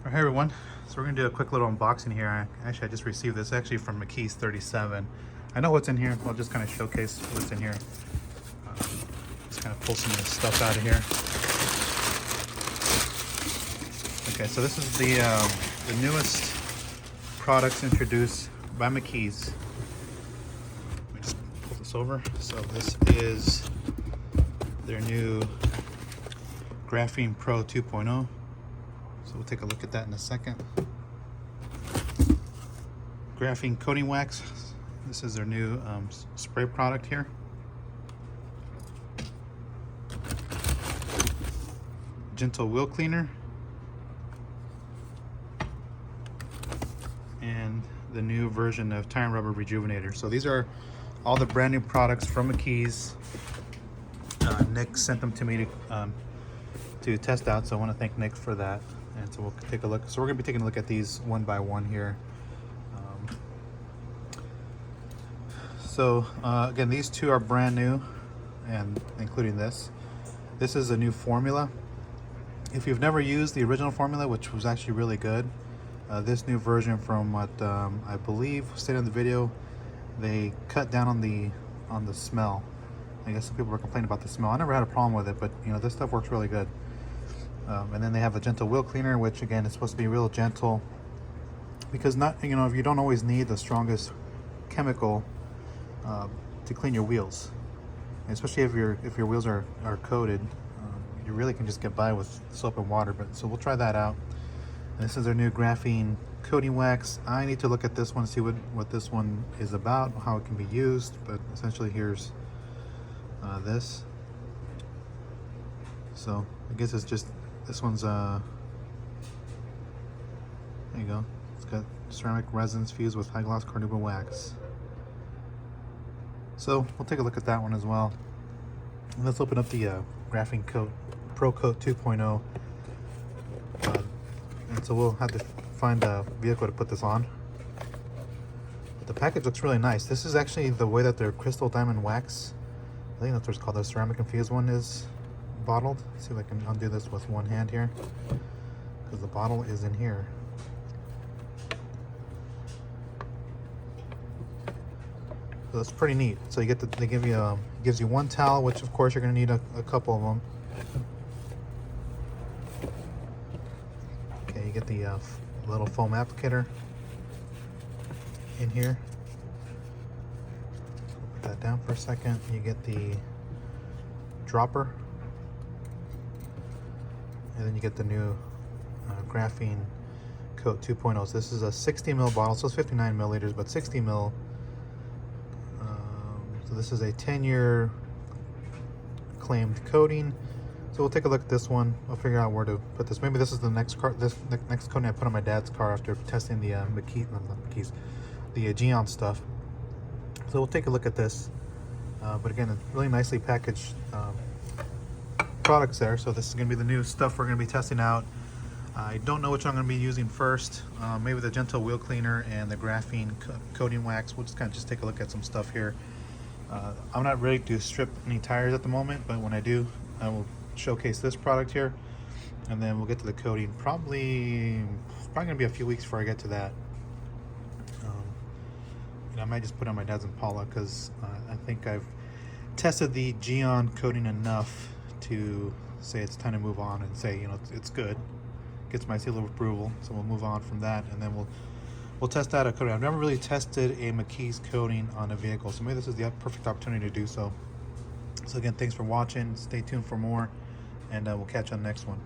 Hey everyone, so we're gonna do a quick little unboxing here. I just received this actually from McKees 37. I know what's in here. I'll just kind of showcase what's in here. Just kind of pull some of this stuff out of here. Okay, so this is the newest products introduced by McKees. Let me just pull this over. So this is their new Graphene Pro 2.0. So we'll take a look at that in a second. Graphene coating wax. This is their new spray product here. Gentle wheel cleaner. And the new version of tire and rubber rejuvenator. So these are all the brand new products from McKees. Nick sent them to me to test out, so I want to thank Nick for that. And so we'll take a look. So we're going to be taking a look at these one by one here. Again, these two are brand new, and including this. This is a new formula. If you've never used the original formula, which was actually really good, this new version, from what I believe stated in the video, they cut down on the smell. I guess some people were complaining about the smell. I never had a problem with it, but you know, this stuff works really good. And then they have a gentle wheel cleaner, which again is supposed to be real gentle, because if you don't always need the strongest chemical to clean your wheels, and especially if your wheels are coated, you really can just get by with soap and water. But so we'll try that out. And this is our new graphene coating wax. I need to look at this one, see what this one is about, how it can be used. But essentially, here's this. So I guess it's just, this one's there you go. It's got ceramic resins fused with high gloss carnauba wax. So we'll take a look at that one as well. And let's open up the Graphene Pro Coat 2.0. And so we'll have to find a vehicle to put this on. But the package looks really nice. This is actually the way that their crystal diamond wax, I think that's what it's called, the ceramic infused one, is bottled. Let's see if I can undo this with one hand here, because the bottle is in here. So that's pretty neat. So you get they give you gives you one towel, which of course you're going to need a couple of them. Okay, you get the little foam applicator in here. Put that down for a second. You get the dropper. And then you get the new Graphene Coat 2.0. So this is a 60 ml bottle, so it's 59 milliliters, but 60 ml. So this is a 10-year claimed coating. So we'll take a look at this one. We'll figure out where to put this. Maybe this is the next next coating I put on my dad's car after testing the the Geon stuff. So we'll take a look at this. But again, it's really nicely packaged products there. So this is going to be the new stuff we're going to be testing out. I don't know which I'm going to be using first. Maybe the gentle wheel cleaner and the graphene coating wax. We'll just kind of take a look at some stuff here. I'm not ready to strip any tires at the moment, but when I do, I will showcase this product here, and then we'll get to the coating. Probably going to be a few weeks before I get to that. I might just put on my dad's Impala, because I think I've tested the Geon coating enough to say it's time to move on and say, it's good, gets my seal of approval. So we'll move on from that, and then we'll test out a coating. I've never really tested a McKees coating on a vehicle, so maybe this is the perfect opportunity to do so. So again, thanks for watching. Stay tuned for more, and we'll catch you on the next one.